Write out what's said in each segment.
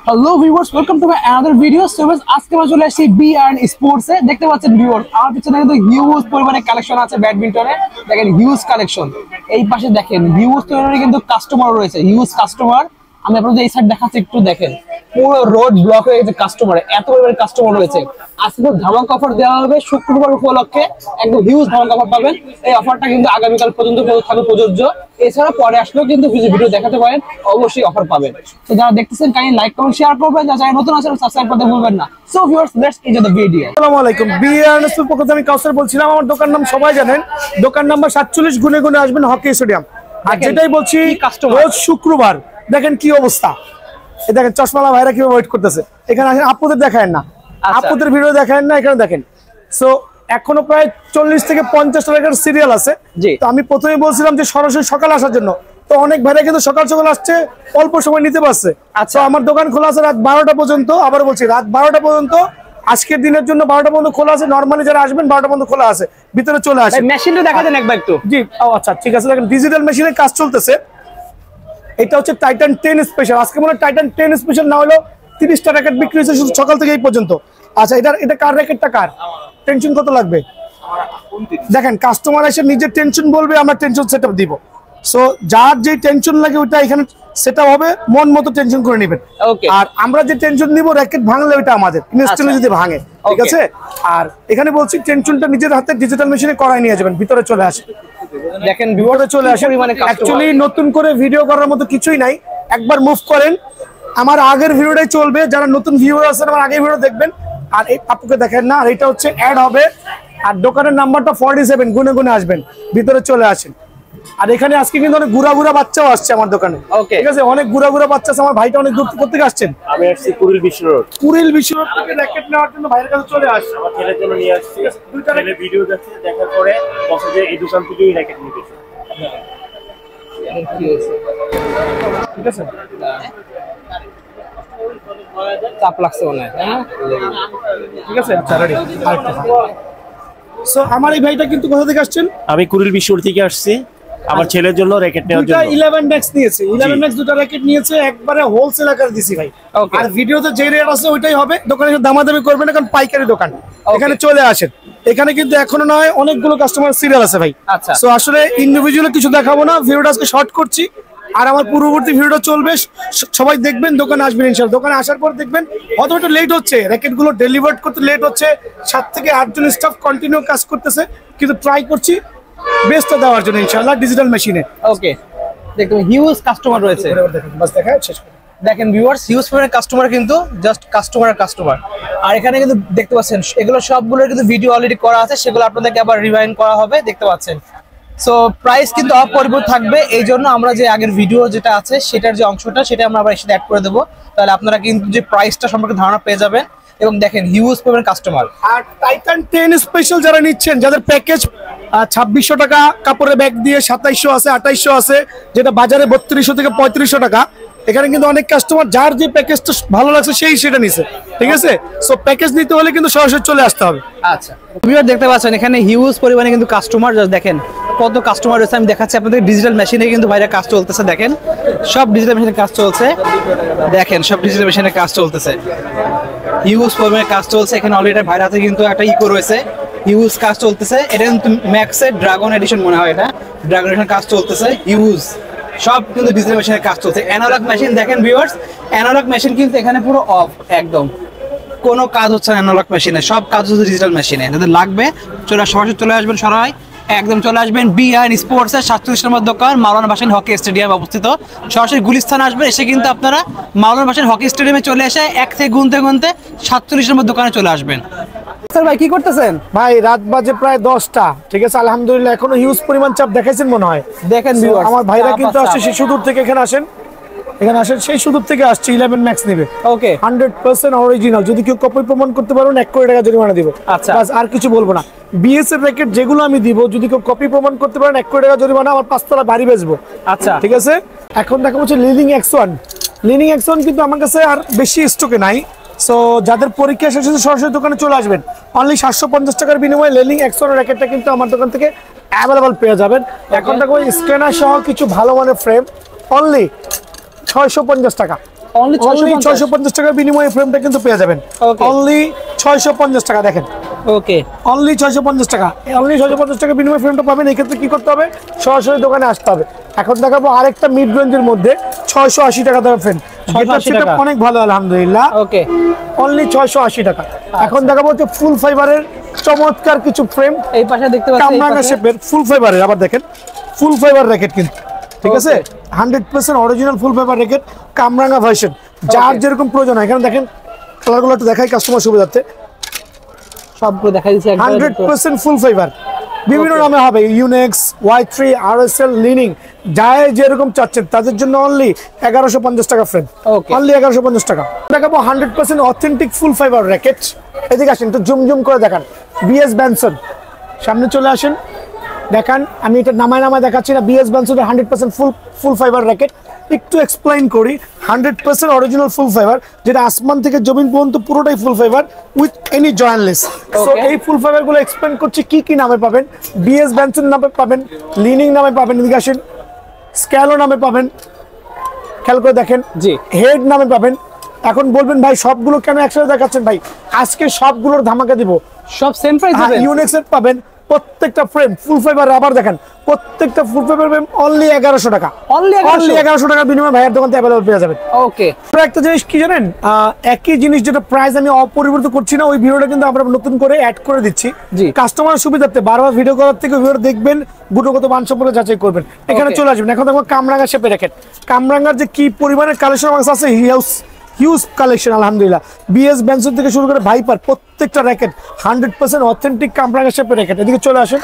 Hello viewers, welcome to my another video. So আজকে আমরা চলে আসছি বি&আর স্পোর্টস এ। দেখতে পাচ্ছেন ভিউয়ার্স, আমার পিছনে কিন্তু হিউজ পরিমাণে কালেকশন আছে ব্যাডমিন্টনে। দেখেন হিউজ কালেকশন। এই পাশে দেখেন হিউজ পরিমাণে কিন্তু কাস্টমার রয়েছে, হিউজ কাস্টমার। আমি আপনাদের এই সাইড দেখাচ্ছি, একটু দেখেন পুরো রোড ব্লক হয়ে গেছে কাস্টমারে, এত পরিমাণে কাস্টমার রয়েছে। আজকে ধামাকা অফার দেওয়া হবে শুক্রবার উপলক্ষে, একদম হিউজ ধামাকা অফার পাবেন। এই অফারটা কিন্তু আগামীকাল পর্যন্ত থাকবে প্রযোজ্য। এছাড়া পরে আসলেও কিন্তু ভিডিও দেখাতে পারেন, অবশ্যই অফার পাবেন। তো যারা দেখতেছেন কাইন্ডলি লাইক কমেন্ট শেয়ার করবেন, যারা নতুন আছেন সাবস্ক্রাইব করতে ভুলবেন না। So viewers, let's enjoy the video. আসসালামু আলাইকুম, বি&আর পক্ষ থেকে আমি কাউসার বলছিলাম। আমার দোকান নাম সবাই জানেন, দোকান নাম্বার 47 গুনে গুনে আসবেন হকি স্টেডিয়াম। আর যেটাই বলছি রোজ শুক্রবার দেখেন কি অবস্থা। এই দেখেন চশমালা ভাইরা কিভাবে ওয়েট করতেছে। এখানে আসেন, আপুদের দেখায় না, আপুদের ভিডিও দেখায় না, এখানে দেখেন। সো এখনো প্রায় 40 থেকে 50 টাকার সিরিয়াল আছে। তো আমি প্রথমেই বলছিলাম যে সরাসরি সকালে আসার জন্য, তো অনেক ভাইরা কিন্তু সকাল সকাল আসছে, অল্প সময় নিতে পারছে। আচ্ছা, আমার দোকান খোলা আছে রাত 12টা পর্যন্ত। আবার বলছি রাত 12টা পর্যন্ত, আজকের দিনের জন্য 12টা পর্যন্ত খোলা আছে। নরমালি যারা আসবেন 12টা পর্যন্ত খোলা আছে, ভিতরে চলে আসে। মেশিনটা দেখা দেন একবার একটু। জি আচ্ছা ঠিক আছে, দেখেন ডিজিটাল মেশিনের কাজ চলতেছে। এটা হচ্ছে টাইটান 10 স্পেশাল। আজকে মনে হয় টাইটান 10 স্পেশাল না হলো 30টা র্যাকেট বিক্রি হয়েছে শুধু সকাল থেকে এই পর্যন্ত। আচ্ছা, এটা কার র্যাকেটটা কার? টেনশন কত লাগবে দেখেন, কাস্টমার এসে নিজের টেনশন বলবে, আমরা টেনশন সেটআপ দিব। সো যার যে টেনশন লাগে ওইটা এখানে সেটআপ হবে, মন মতো টেনশন করে নেবেন। আর আমরা যে টেনশন নিব র্যাকেট ভাঙলে ওইটা আমাদের ইনস্ট্যান্টলি যদি ভাঙে, ঠিক আছে। আর এখানে বলছি টেনশনটা নিজের হাতে ডিজিটাল মেশিনে করাই নিয়ে যাবেন, ভিতরে চলে আসে। দেখেন ভিউয়ারে চলে আসে। অ্যাকচুয়ালি নতুন করে ভিডিও করার মতো কিছুই নাই, একবার মুভ করেন, আমার আগের ভিডিওটাই চলবে। যারা নতুন ভিউয়ার আছেন আমার আগের ভিডিও দেখবেন। আর এই আপুকে দেখেন না, আর এটা হচ্ছে অ্যাড হবে। আর দোকানের নাম্বারটা 47, গুনে গুনে আসবেন, ভিতরে চলে আসেন। আর এখানে আজকে কিন্তু অনেক গুড়া বাচ্চাও আসছে আমার দোকানে, ঠিক আছে। অনেক গুড়া বাচ্চা আছে। আমার ভাইটা অনেক দূর থেকে আসছেন। আমি আসছি কুড়িল বিশ্ব রোড থেকে র্যাকেট নেওয়ার জন্য ভাইয়ের কাছে চলে আসছে। আমার ছেলের জন্য নিয়ে আসছি। ছেলে ভিডিও দেখছে, দেখার পরে বসে যে এই দোকান থেকেই র্যাকেট নিয়ে গেছে। ঠিক আছে, চাপ লাগছে মনে হয়, ঠিক আছে। আচ্ছা রেডি। সো আমার এই ভাইটা কিন্তু কোথা থেকে আসছেন? আমি কুড়িল বিশ্ব রোড থেকে আসছি আমার ছেলের জন্য র্যাকেট নেওয়ার জন্য। 11 ম্যাক্স নিয়েছে, 11 ম্যাক্স দুটো র্যাকেট নিয়েছে, একবারে হোলসেল আকারে দিছি ভাই। আর ভিডিওতে যে রেট আছে ওইটাই হবে, দোকানে দামাদামি করবেন না, কারণ পাইকারি দোকান। এখানে চলে আসেন। এখানে কিন্তু এখনো নয়, অনেকগুলো কাস্টমার সিরিয়াল আছে ভাই। আচ্ছা, সো আসলে ইন্ডিভিজুয়ালি কিছু দেখাবো না, ভিডিওটা আজকে শর্ট করছি। আর আমার পূর্ববর্তী ভিডিওটা চলবে, সবাই দেখবেন, দোকানে আসবেন ইনশাআল্লাহ। দোকানে আসার পর দেখবেন হয়তো একটু লেট হচ্ছে, র্যাকেট গুলো ডেলিভার করতে লেট হচ্ছে। 7 থেকে 8 জন স্টাফ কন্টিনিউ কাজ করতেছে, কিন্তু ট্রাই করছি বেস্টটা দেওয়ার জন্য ইনশাআল্লাহ ডিজিটাল মেশিনে। ওকে, দেখুন হিউজ কাস্টমার রয়েছে। বাস দেখা শেষ করে দেখেন ভিউয়ার্স, হিউজ পরিমাণে কাস্টমার, কিন্তু জাস্ট কাস্টমার। আর এখানে কিন্তু দেখতে পাচ্ছেন এগুলো সবগুলোর কিন্তু ভিডিও অলরেডি করা আছে, সেগুলো আপনাদেরকে আবার রিভাইন্ড করা হবে, দেখতে পাচ্ছেন। সো প্রাইস কিন্তু অপরিবর্তিত থাকবে। এই জন্য আমরা যে আগের ভিডিও যেটা আছে সেটার যে অংশটা, সেটা আমরা আবার এসে অ্যাড করে দেবো। তাহলে আপনারা কিন্তু যে প্রাইসটা সম্পর্কে ধারণা পেয়ে যাবেন। এবং দেখেন হিউজ পরিমাণে কাস্টমার। আর টাইটান 10 স্পেশাল যারা নিচ্ছেন, যাদের প্যাকেজ 2600 টাকা কাপড়ের ব্যাগ দিয়ে, 2700 আছে, 2800 আছে, যেটা বাজারে 3200 থেকে 3500 টাকা। এখানে কিন্তু অনেক কাস্টমার যার যে প্যাকেজটা ভালো লাগছে সেই সেটা নিছে, ঠিক আছে। সো প্যাকেজ নিতে হলে কিন্তু সরাসরি চলে আসতে হবে। আচ্ছা, ভিউয়ার দেখতে পাচ্ছেন এখানে হিউজ পরিমাণে কিন্তু কাস্টমার, দেখেন কত কাস্টমার রয়েছে। আমি দেখাচ্ছি আপনাদের ডিজিটাল মেশিনে কিন্তু বাইরে কাজ চলতেছে। দেখেন সব ডিজিটাল মেশিনে কাজ চলছে, দেখেন সব ডিজিটাল মেশিনে কাজ চলতেছে, হিউজ পরিমাণে কাজ চলছে। এখানে অলরেডি ভাইয়ের হাতে কিন্তু একটা ইকো রয়েছে, হিউজ কাজ চলতেছে। এটা কিন্তু ম্যাক্সের ড্রাগন এডিশন মনে হয়, এটা ড্রাগন এডিশন কাজ চলতেছে, হিউজ সব কিন্তু ডিজিটাল মেশিনে কাজ চলছে। অ্যানালগ মেশিন দেখেন ভিউয়ার্স, অ্যানালগ মেশিন কিন্তু এখানে পুরো অফ, একদম কোনো কাজ হচ্ছে না অ্যানালগ মেশিনে, সব কাজ হচ্ছে ডিজিটাল মেশিনে। যাদের লাগবে সরাসরি চলে আসবেন, সবাই একদম চলে আসবেন বি&আর স্পোর্টস এর 47 নম্বর দোকান, মাওলানা ভাসানী হকি স্টেডিয়াম অবস্থিত। সরাসরি গুলিস্তানে আসবেন, এসে কিন্তু আপনারা মাওলানা ভাসানী হকি স্টেডিয়ামে চলে এসে এক থেকে গুনতে 47 নম্বর দোকানে চলে আসবেন। স্যার ভাই কি করতেছেন? ভাই রাত বাজে প্রায় 10টা, ঠিক আছে। আলহামদুলিল্লাহ এখনো হিউজ পরিমাণ চাপ দেখাইছেন মনে হয়। দেখেন আমার ভাইরা কিন্তু আসছে সেই সুদূর থেকে, এখানে আসেন, সেই সুদূর থেকে আসছে। 11 ম্যাক্স নেবে, ওকে 100% অরিজিনাল। যদি কেউ কপি প্রমাণ করতে পারবেন 1 কোটি টাকা জরিমানা দিব। আচ্ছা, বাস আর কিছু বলবো না। বিএস এর র্যাকেট যেগুলো আমি দিব, যদি কেউ কপি প্রমাণ করতে পারেন 1 কোটি টাকা জরিমানা, আমার 5 তলা বাড়ি বেচবো। আচ্ছা, ঠিক আছে। এখন দেখা হচ্ছে লিনিং X1। লিনিং X1 কিন্তু আমার কাছে আর বেশি স্টকে নাই। সো যাদের পরীক্ষা শেষ হয়েছে সরাসরি দোকানে চলে আসবেন। অনলি 750 টাকার বিনিময়ে লিনিং X1 র্যাকেটটা কিন্তু আমার দোকান থেকে অ্যাভেলেবল পেয়ে যাবেন। এখন দেখো স্ক্যানার সহ কিছু ভালো মানের ফ্রেম, অনলি 650 টাকা। অনলি 650 টাকার বিনিময়ে ফ্রেমটা কিন্তু পেয়ে যাবেন অনলি 650 টাকা। দেখেন ওকে অনলি 650 টাকা, অনলি 650 টাকা বিনিময়ে ফ্রেমটা পাবেন। এই ক্ষেত্রে কি করতে হবে, সরাসরি দোকানে আসতে হবে। এখন দেখাবো আরেকটা মিড রেঞ্জের মধ্যে 680 টাকা দামের ফ্রেম, যেটা সেটা অনেক ভালো আলহামদুলিল্লাহ। ওকে অনলি 680 টাকা। এখন দেখাবো হচ্ছে ফুল ফাইবারের চমৎকার কিছু ফ্রেম, এই পাশে দেখতে পাচ্ছেন কামরাঙ্গা শেপের ফুল ফাইবারের। আবার দেখেন ফুল ফাইবার র্যাকেট কিন্তু, ঠিক আছে 100% অরিজিনাল ফুল ফাইবার র্যাকেট, কামরাঙ্গা ভার্সন, যার যেরকম প্রয়োজন। এখানে দেখেন কালারগুলো একটু দেখাই কাস্টমার সুবিধার্থে। সবগুলো দেখা দিচ্ছে 100% ফুল ফাইবার, বিভিন্ন নামে হবে, ইউনেক্স, Y3, RSL, লিনিং, যাই যেরকম চাচ্ছেন তাদের জন্য অনলি 1150 টাকা ফ্রেম, অনলি 1150 টাকা। দেখাবো 100% অথেন্টিক ফুল ফাইবার র্যাকেট। এদিকে আসেন একটু জুম জুম করে দেখান। বিএস ব্যানসন, সামনে চলে আসেন দেখান। আমি এটা নামায় দেখাচ্ছি না। বিএস ব্যানসনের 100% ফুল ফাইবার র্যাকেট। একটু এক্সপ্লেইন করি। 100% অরিজিনাল ফুল ফাইবার, যেটা আসমান থেকে জমিন পর্যন্ত পুরোটাই ফুল fibre with any jointless. So এই ফুল ফাইবার গুলো এক্সপ্লেইন করছি কি কি নামে পাবেন। বিএস ব্যানসন নামে পাবেন, লিনিং নামে পাবেন, এদিকে আসেন স্ক্যালো নামে পাবেন, খেয়াল করে দেখেন, জি হেড নামে পাবেন। এখন বলবেন ভাই সবগুলো কেন একসাথে দেখাচ্ছেন? ভাই আজকে সবগুলোর ধামাকা দিব, সব সেম প্রাইস হবে। ইউনেক্স এর পাবেন প্রত্যেকটা ফ্রেম ফুল ফাইবার রাবার, দেখেন প্রত্যেকটা ফুল ফাইবার ফ্রেম অনলি 1100 টাকা, অনলি 1100 টাকা বিনিময়ে ভাইয়ের দোকান থেকে অ্যাভেলেবল পেয়ে যাবেন। ওকে, একটা জিনিস কি জানেন, একই জিনিস যেটা প্রাইস আমি অপরিবর্তিত করছি না, ওই ভিডিওটা কিন্তু আমরা নতুন করে অ্যাড করে দিচ্ছি কাস্টমার সুবিধার্থে। বারবার ভিডিও করার থেকে ভিডিও দেখবেন, গুণগত মান সম্পর্কে যাচাই করবেন। এখানে চলে আসবেন। এখন দেখো কামরাঙ্গা শেপে র্যাকেট, কামরাঙ্গার যে কি পরিমাণের কালেকশন আছে, হিউজ কালেকশন আলহামদুলিল্লাহ। বিএস ব্যানসন থেকে শুরু করে ভাইপার প্রত্যেকটা র্যাকেট 100% অথেন্টিক কামরাঙ্গা শেপের র্যাকেট। এদিকে চলে আসেন,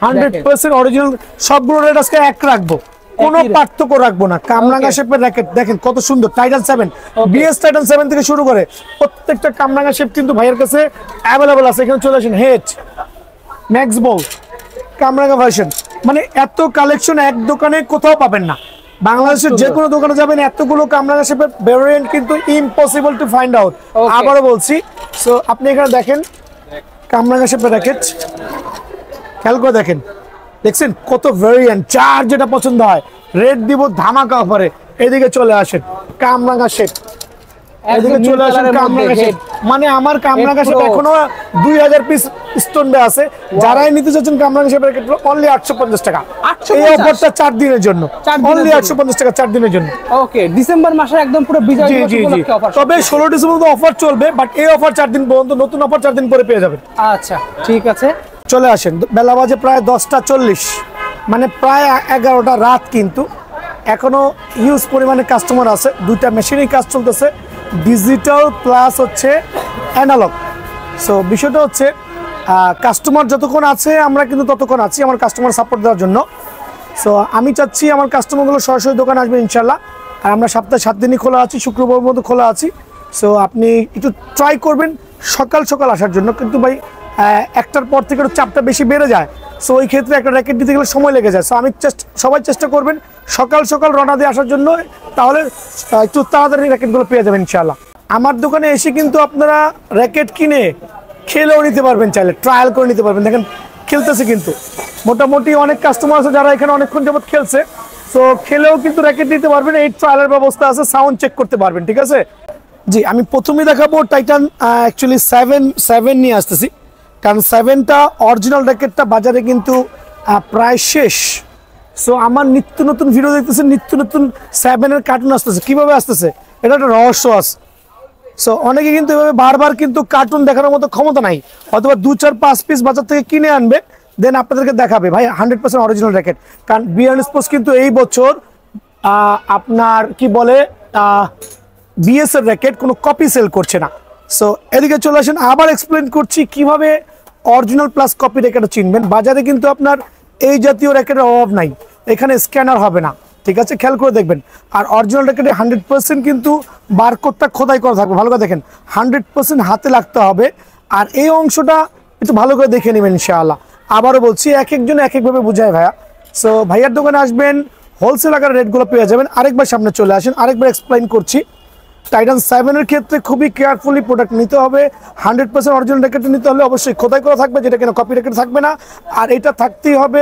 100% অরিজিনাল, সবগুলো রেট আজকে এক রাখবো, কোনো পার্থক্য রাখবো না। কামরাঙ্গা শেপের র্যাকেট দেখেন কত সুন্দর, টাইটান 7, বিএস টাইটান 7 থেকে শুরু করে প্রত্যেকটা কামরাঙ্গা শেপ কিন্তু ভাইয়ের কাছে অ্যাভেলেবল আছে। এখানে চলে আসেন হেড, ম্যাক্স বল, কামরাঙ্গা ভার্সন, মানে এত কালেকশন এক দোকানে কোথাও পাবেন না। বাংলাদেশের যে কোনো দোকানে যাবেন এতগুলো কামরাঙ্গা শেপের ভেরিয়েন্ট কিন্তু ইম্পসিবল টু ফাইন্ড আউট। আবারও বলছি, সো আপনি এখানে দেখেন কামরাঙ্গা শেপের র্যাকেট, খেয়াল করে দেখেন, দেখছেন কত ভেরিয়েন্ট, যার যেটা পছন্দ হয় রেট দিব ধামাকা অফারে। এদিকে চলে আসেন কামরাঙ্গা শেপ, এদিকে চলে আসেন কামরাঙ্গা শেপ, মানে আমার কামরাঙ্গা শেপ এখনো 2000 পিস স্টোন দেয়া আছে। যারাই নিতে চাচ্ছেন কামরাঙ্গা শেপের র্যাকেট অনলি 850 টাকা। এই অফারটা 4 দিনের জন্য, অনলি 850 টাকা 4 দিনের জন্য। ওকে, ডিসেম্বর মাসের একদম পুরো বিজয় দিবস উপলক্ষে অফার। তবে 16 ডিসেম্বর অফার চলবে, বাট এই অফার 4 দিন পর্যন্ত, নতুন অফার 4 দিন পরে পেয়ে যাবেন। আচ্ছা ঠিক আছে, চলে আসেন। বেলা বাজে প্রায় 10:40, মানে প্রায় 11টা রাত, কিন্তু এখনো হিউজ পরিমাণে কাস্টমার আছে। দুইটা মেশিনেই কাজ চলতেছে, ডিজিটাল প্লাস হচ্ছে অ্যানালগ। সো বিষয়টা হচ্ছে কাস্টমার যতক্ষণ আছে আমরা কিন্তু ততক্ষণ আছি আমার কাস্টমার সাপোর্ট দেওয়ার জন্য। সো আমি চাচ্ছি আমার কাস্টমারগুলো সরাসরি দোকানে আসবে ইনশাল্লাহ। আর আমরা সপ্তাহে 7 দিনই খোলা আছি, শুক্রবার মতো খোলা আছি। সো আপনি একটু ট্রাই করবেন সকাল সকাল আসার জন্য, কিন্তু ভাই একটার পর থেকে একটু চাপটা বেশি বেড়ে যায়। সো ওই ক্ষেত্রে একটা র্যাকেট দিতে গেলে সময় লেগে যায়। সো আমি সবাই চেষ্টা করবেন সকাল সকাল রওনা দিয়ে আসার জন্য, তাহলে একটু তাড়াতাড়ি র্যাকেটগুলো পেয়ে যাবেন ইনশাআল্লাহ। আমার দোকানে এসে কিন্তু আপনারা র্যাকেট কিনে খেলেও নিতে পারবেন, চাইলে ট্রায়াল করে নিতে পারবেন। দেখেন খেলতেছে কিন্তু মোটামুটি অনেক কাস্টমার আছে যারা এখানে অনেকক্ষণ যাবত খেলছে। সো খেলেও কিন্তু র্যাকেট নিতে পারবেন, এই ট্রায়ালের ব্যবস্থা আছে, সাউন্ড চেক করতে পারবেন, ঠিক আছে। জি, আমি প্রথমেই দেখাবো টাইটান অ্যাকচুয়ালি 7 নিয়ে আসতেছি, কারণ 7টা অরিজিনাল র্যাকেটটা বাজারে কিন্তু প্রায় শেষ। সো আমার নিত্য নতুন ভিডিও দেখতেছে, নিত্য নতুন 7-এর কার্টুন আসতেছে। কিভাবে আসতেছে এটা একটা রহস্য আছে। সো অনেকে কিন্তু এভাবে বারবার কিন্তু কার্টুন দেখানোর মতো ক্ষমতা নাই, অথবা 2, 4, 5 পিস বাজার থেকে কিনে আনবে, দেন আপনাদেরকে দেখাবে ভাই 100% অরিজিনাল র্যাকেট। কারণ বিয়ান স্পোর্টস কিন্তু এই বছর আপনার কি বলে বিএস এর র্যাকেট কোনো কপি সেল করছে না। সো এদিকে চলে আসেন, আবার এক্সপ্লেন করছি কিভাবে অরিজিনাল প্লাস কপি র্যাকেটটা চিনবেন। বাজারে কিন্তু আপনার এই জাতীয় র্যাকেটের অভাব নাই, এখানে স্ক্যানার হবে না, ঠিক আছে, খেয়াল করে দেখবেন। আর অরিজিনাল র্যাকেটে 100% কিন্তু বারকোডটা খোদাই করা থাকবে, ভালো করে দেখেন, 100% হাতে লাগতে হবে। আর এই অংশটা একটু ভালো করে দেখে নেবেন ইনশাআল্লাহ। আবারও বলছি, এক একজন এক একভাবে বুঝায় ভাইয়া। সো ভাইয়ার দোকানে আসবেন, হোলসেল আকারে রেটগুলো পেয়ে যাবেন। আরেকবার সামনে চলে আসেন, আরেকবার এক্সপ্লেইন করছি। টাইটান 7 এর ক্ষেত্রে খুবই কেয়ারফুলি প্রোডাক্ট নিতে হবে। 100% অরিজিনাল র্যাকেট নিতে হলে অবশ্যই খোদাই করা থাকবে, যেটা কিনা কপি র্যাকেট থাকবে না। আর এটা থাকতেই হবে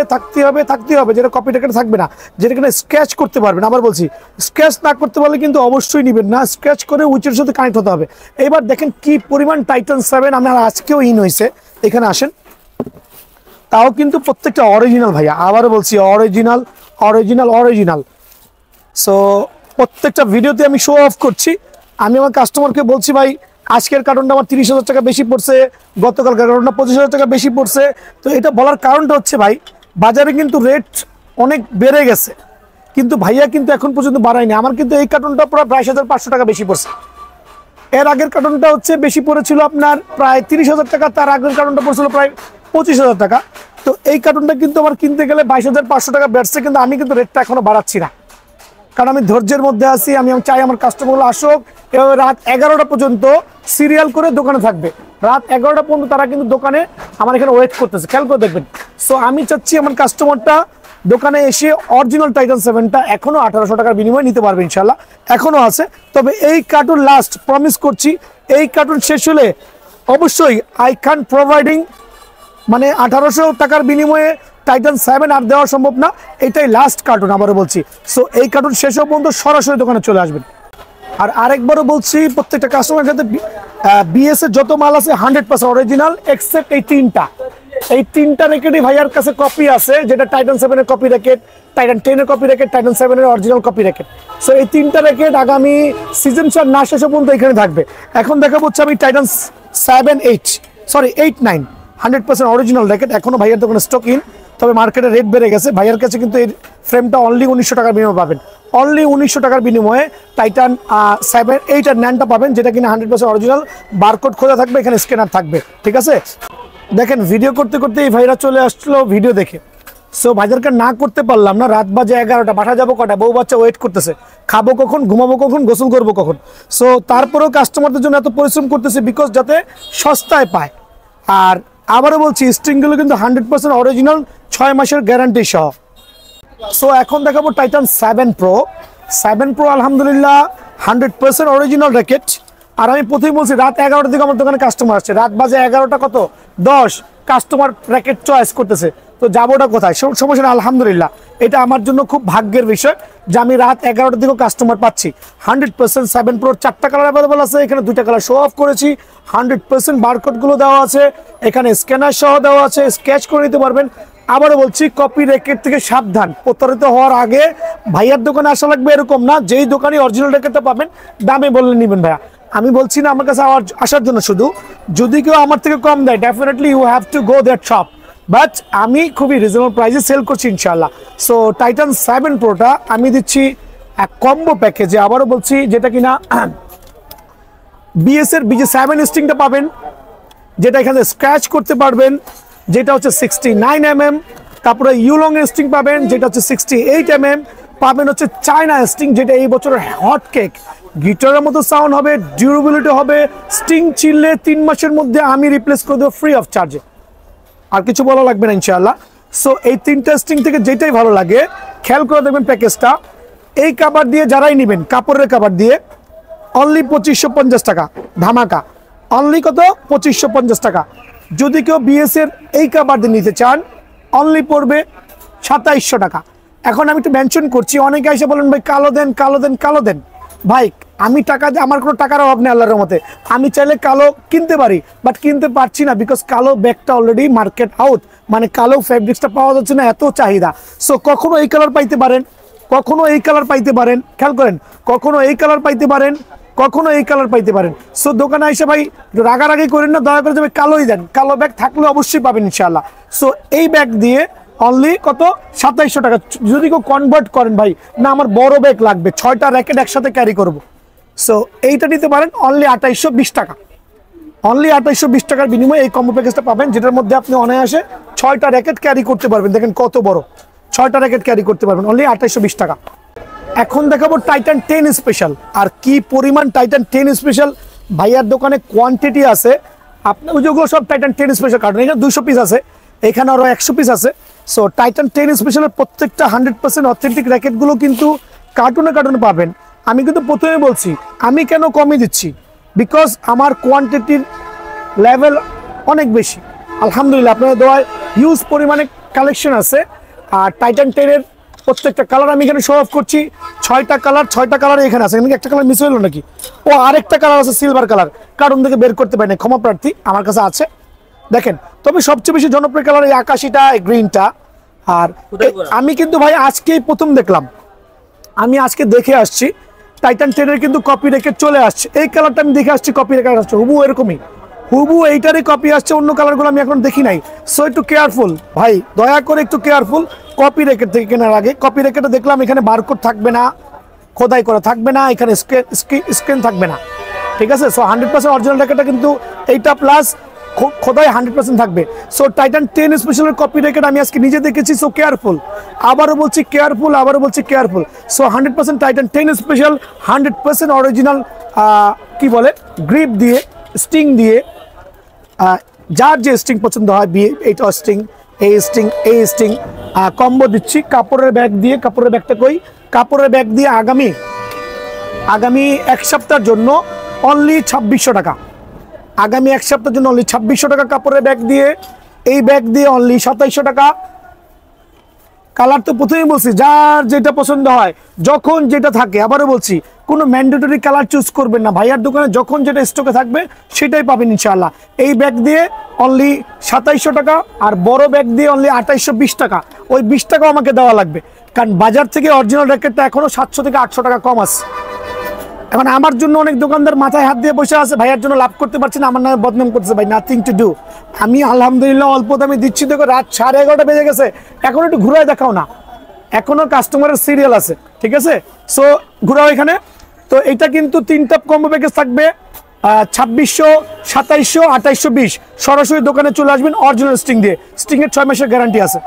যেটা কপি র্যাকেট থাকবে না, যেটা কিনা স্ক্র্যাচ করতে পারবেন। আবার বলছি, স্ক্র্যাচ না করতে পারলে কিন্তু অবশ্যই নেবেন না, স্ক্র্যাচ করে উইচের সাথে কানেক্ট হতে হবে। এবার দেখেন কি পরিমাণ টাইটান 7 আপনার আজকেও ইন হয়েছে। এখানে আসেন, তাও কিন্তু প্রত্যেকটা অরিজিনাল ভাইয়া, আবারও বলছি অরিজিনাল অরিজিনাল অরিজিনাল। সো প্রত্যেকটা ভিডিওতে আমি শো অফ করছি। আমি আমার কাস্টমারকে বলছি ভাই আজকের কার্টনটা আমার 30,000 টাকা বেশি পড়ছে, গতকালকার কার্টনটা 25,000 টাকা বেশি পড়ছে। তো এটা বলার কারণটা হচ্ছে ভাই বাজারে কিন্তু রেট অনেক বেড়ে গেছে, কিন্তু ভাইয়া কিন্তু এখন পর্যন্ত বাড়ায়নি। আমার কিন্তু এই কার্টনটা প্রায় 22,500 টাকা বেশি পড়ছে। এর আগের কার্টনটা হচ্ছে বেশি পড়েছিল আপনার প্রায় 30,000 টাকা, তার আগের কার্টনটা পড়ছিল প্রায় 25,000 টাকা। তো এই কার্টনটা কিন্তু আমার কিনতে গেলে 22,500 টাকা বেড়ছে, কিন্তু আমি কিন্তু রেটটা এখনো বাড়াচ্ছি না, কারণ আমি ধৈর্যের মধ্যে আছি। আমি চাই আমার কাস্টমারগুলো আসুক, এভাবে রাত 11টা পর্যন্ত সিরিয়াল করে দোকানে থাকবে। রাত 11টা পর্যন্ত তারা কিন্তু দোকানে আমার এখানে ওয়েট করতেছে, খেয়াল করে দেখবেন। সো আমি চাচ্ছি আমার কাস্টমারটা দোকানে এসে অরিজিনাল টাইটান 7টা এখনো 1800 টাকার বিনিময়ে নিতে পারবে, ইনশাল্লাহ এখনো আছে। তবে এই কার্টুন লাস্ট, প্রমিস করছি এই কার্টুন শেষ হলে অবশ্যই আই ক্যান প্রোভাইডিং, মানে 1800 টাকার বিনিময়ে টাইটান 7 আর দেওয়া সম্ভব না, এটাই লাস্ট কার্টুন, আবারও বলছি। সো এই কার্টুন শেষ হওয়া পর্যন্ত সরাসরি দোকানে চলে আসবেন। আর আরেকবারও বলছি, প্রত্যেকটা কাস্টমারের ক্ষেত্রে বিএস এর যত মাল আছে 100% অরিজিনাল, এক্সেপ্ট এই তিনটা র্যাকেটই ভাইয়ার কাছে কপি আছে, যেটা টাইটান 7 এর কপি র্যাকেট, টাইটান 10 এর কপি র্যাকেট, টাইটান 7 এর অরিজিনাল কপি র্যাকেট। সো এই তিনটা র্যাকেট আগামী সিজন 4 না শেষ পর্যন্ত এখানে থাকবে। এখন দেখাবো হচ্ছে আমি টাইটান 8, 9 100% অরিজিনাল র্যাকেট এখনো ভাইয়ার দোকানে স্টক ইন। তবে মার্কেটে রেট বেড়ে গেছে, ভাইয়ার কাছে কিন্তু এই ফ্রেমটা অনলি 1900 টাকার বিনিময়ে পাবেন। অনলি 1900 টাকার বিনিময়ে টাইটান 7, 8 আর 9টা পাবেন, যেটা কিনা 100% অরিজিনাল, বারকোড খোলা থাকবে, এখানে স্ক্যানার থাকবে, ঠিক আছে। দেখেন ভিডিও করতে করতে এই ভাইরা চলে আসলো ভিডিও দেখে। সো ভাইজারকে না করতে পারলাম না, রাত বাজে 11টা, বাসা যাবো কটা, বউ বাচ্চা ওয়েট করতেছে, খাবো কখন, ঘুমাবো কখন, গোসল করবো কখন। সো তারপরেও কাস্টমারদের জন্য এত পরিশ্রম করতেছে, বিকজ যাতে সস্তায় পায়। আর আবারও বলছি স্ট্রিংগুলো কিন্তু 100% অরিজিনাল, 6 মাসের গ্যারান্টি সহ। সো এখন দেখাবো টাইটান 7 প্রো। আলহামদুলিল্লাহ 100% অরিজিনাল র্যাকেট। আর আমি প্রথমেই বলছি রাত 11টার দিকে আমার দোকানে কাস্টমার আসছে, রাত বাজে 11টা কত 10, কাস্টমার র্যাকেট চয়েস করতেছে, তো যাবোটা কোথায়? সমস্যা না, আলহামদুলিল্লাহ এটা আমার জন্য খুব ভাগ্যের বিষয় যে আমি রাত 11টার দিকেও কাস্টমার পাচ্ছি। 100% 7 প্রোর 4টা কালার অ্যাভেলেবল আছে, এখানে 2টা কালার শো অফ করেছি। 100% বারকোডগুলো দেওয়া আছে, এখানে স্ক্যানার সহ দেওয়া আছে, স্কেচ করে নিতে পারবেন। আবারও বলছি কপি র্যাকেট থেকে সাবধান, প্রতারিত হওয়ার আগে ভাইয়ার দোকানে আসা লাগবে এরকম না, যেই দোকানে অরিজিনাল র্যাকেটটা পাবেন দামে বললে নেবেন ভাইয়া। আমি বলছি না আমার কাছে আসার জন্য, শুধু যদি কেউ আমার থেকে কম দেয় definitely you have to go that shop, but আমি খুবই রিজনেবল প্রাইসে সেল করছি ইনশাআল্লাহ। সো টাইটান 7 প্রোটা আমি দিচ্ছি এক কম্বো প্যাকেজে, আবারও বলছি, যেটা কিনা বিএস এর BJ7 স্ট্রিংটা পাবেন, যেটা এখানে স্ক্র্যাচ করতে পারবেন, যেটা হচ্ছে 69mm। তারপরে ইউলং স্ট্রিং পাবেন, যেটা হচ্ছে 68mm পাবেন, হচ্ছে চায়না স্ট্রিং, যেটা এই বছরের হট কেক, গিটারের মতো সাউন্ড হবে, ডিউরেবিলিটি হবে, স্ট্রিং চিনলে 3 মাসের মধ্যে আমি রিপ্লেস করে দেবো ফ্রি অফ চার্জে, আর কিছু বলা লাগবে না ইনশাআল্লাহ। সো এই 3টা স্ট্রিং থেকে যেটাই ভালো লাগে খেয়াল করে দেখবেন প্যাকেজটা। এই কাভার দিয়ে যারাই নেবেন, কাপড়ের কাভার দিয়ে অনলি 2550 টাকা ধামাকা, অনলি কত 2550 টাকা। যদি কেউ বিএস এর এই কাভার দিয়ে নিতে চান অনলি পড়বে 2700 টাকা। এখন আমি একটু মেনশন করছি, অনেকে এসে বলেন ভাই কালো দেন কালো দেন কালো দেন, ভাই আমি টাকা দিয়ে, আমার কোনো টাকার অভাব নেই আল্লাহর রহমতে, আমি চাইলে কালো কিনতে পারি, বাট কিনতে পারছি না, বিকজ কালো ব্যাগটা অলরেডি মার্কেট আউট, মানে কালো ফেব্রিক্সটা পাওয়া যাচ্ছে না, এত চাহিদা। সো কখনো এই কালার পাইতে পারেন, কখনো এই কালার পাইতে পারেন, খেয়াল করেন, কখনো এই কালার পাইতে পারেন, কখনো এই কালার পাইতে পারেন। সো দোকানে এসে ভাই রাগারাগি করেন না, দয়া করে যাবে কালোই দেন, কালো ব্যাগ থাকলে অবশ্যই পাবেন ইনশাআল্লাহ। সো এই ব্যাগ দিয়ে অনলি কত 2700 টাকা। যদি কেউ কনভার্ট করেন ভাই না আমার বড় ব্যাগ লাগবে, 6টা র্যাকেট একসাথে ক্যারি করব, সো এইটা নিতে পারেন অনলি 2820 টাকা। অনলি 2820 টাকার বিনিময়ে এই কম্বো প্যাকেজটা পাবেন, যেটার মধ্যে আপনি অনায়াসে 6টা র্যাকেট ক্যারি করতে পারবেন। দেখেন কত বড়, 6টা র্যাকেট ক্যারি করতে পারবেন অনলি 2820 টাকা। এখন দেখাবো টাইটান 10 স্পেশাল। আর কি পরিমাণ টাইটান 10 স্পেশাল ভাইয়ার দোকানে কোয়ান্টিটি আছে, আপনার যেগুলো সব টাইটান 10 স্পেশাল কার্টন, এখানে 200 পিস আছে, এখানে আরো 100 পিস আছে। সো টাইটান 10 স্পেশালের প্রত্যেকটা 100% অথেন্টিক র্যাকেটগুলো কিন্তু কার্টুনে কার্টুনে পাবেন। আমি কিন্তু প্রথমে বলছি আমি কেন কমই দিচ্ছি, বিকজ আমার কোয়ান্টিটির লেভেল অনেক বেশি। আলহামদুলিল্লাহ আপনাদের দোয়ায় হিউজ পরিমাণে কালেকশন আছে। আর টাইটান 10 এর প্রত্যেকটা কালার আমি এখানে শো অফ করছি। 6টা কালার এখানে আছে। এখানে একটা কালার মিস হলো নাকি? ও আরেকটা কালার আছে সিলভার কালার, কারণ থেকে বের করতে পারি না, ক্ষমা প্রার্থী, আমার কাছে আছে। দেখেন, তবে সবচেয়ে বেশি জনপ্রিয় কালার এই আকাশিটা, এই গ্রিনটা। আর আমি কিন্তু ভাই আজকেই প্রথম দেখলাম, আমি আজকে দেখে আসছি টাইটান 10 এর কিন্তু কপি রেখে চলে আসছে। এই কালারটা আমি দেখে আসছি কপি রেখে আসছে, হুবু এরকমই, হুবু এইটারই কপি আসছে, অন্য কালারগুলো আমি এখন দেখি নাই। সো একটু কেয়ারফুল ভাই, দয়া করে একটু কেয়ারফুল কপি রেকেট থেকে কেনার আগে। কপি রেকেটে দেখলাম এখানে বারকোড থাকবে না, খোদাই করা থাকবে না, এখানে স্ক্রিন থাকবে না, ঠিক আছে। সো 100% অরিজিনাল রেকেটটা কিন্তু এইটা প্লাস খোদাই 100% থাকবে। So Titan 10 special copy Reckitt আমি আজকে নিজে দেখেছি। সো কেয়ারফুল, আবারও বলছি careful. So 100% Titan 10 special, 100% original, কি বলে, গ্রিপ দিয়ে, স্টিং দিয়ে, যার যে স্টিং পছন্দ হয়, এইটা স্টিং, এই স্টিং কম্বো দিচ্ছি। কাপড়ের ব্যাগ দিয়ে, কাপড়ের ব্যাগটা কই, কাপড়ের ব্যাগ দিয়ে আগামী এক সপ্তাহের জন্য অনলি 2600 টাকা। আগামী এক সপ্তাহের জন্য অনলি 2600 টাকা কাপড়ের ব্যাগ দিয়ে। এই ব্যাগ দিয়ে অনলি 2700 টাকা। কালার তো প্রথমেই বলছি, যার যেটা পছন্দ হয়, যখন যেটা থাকে, আবারও বলছি কোনো ম্যান্ডেটরি কালার চুজ করবেন না, ভাইয়ার দোকানে যখন যেটা স্টকে থাকবে সেটাই পাবেন ইনশাআল্লাহ। এই ব্যাগ দিয়ে অনলি 2700 টাকা, আর বড় ব্যাগ দিয়ে অনলি 2820 টাকা। ওই 20 টাকাও আমাকে দেওয়া লাগবে, কারণ বাজার থেকে অরিজিনাল র্যাকেটটা এখনো 700 থেকে 800 টাকা কম আছে। এখন আমার জন্য অনেক দোকানদার মাথায় হাত দিয়ে বসে আছে, ভাইয়ার জন্য লাভ করতে পারছি না, আমার নামে বদনাম করতেছে। ভাই নাথিং টু ডু, আমি আলহামদুলিল্লাহ অল্প দামে দিচ্ছি। দেখো রাত 11:30 বেজে গেছে, এখন একটু ঘুরায় দেখাও না, এখনো কাস্টমারের সিরিয়াল আছে, ঠিক আছে। সো ঘুরাও এখানে। তো এটা কিন্তু 3টা কম্বো প্যাকেজ থাকবে, 2600, 2700, 2820। সরাসরি দোকানে চলে আসবেন অরিজিনাল স্টিং দিয়ে, স্টিং এর 6 মাসের গ্যারান্টি আছে।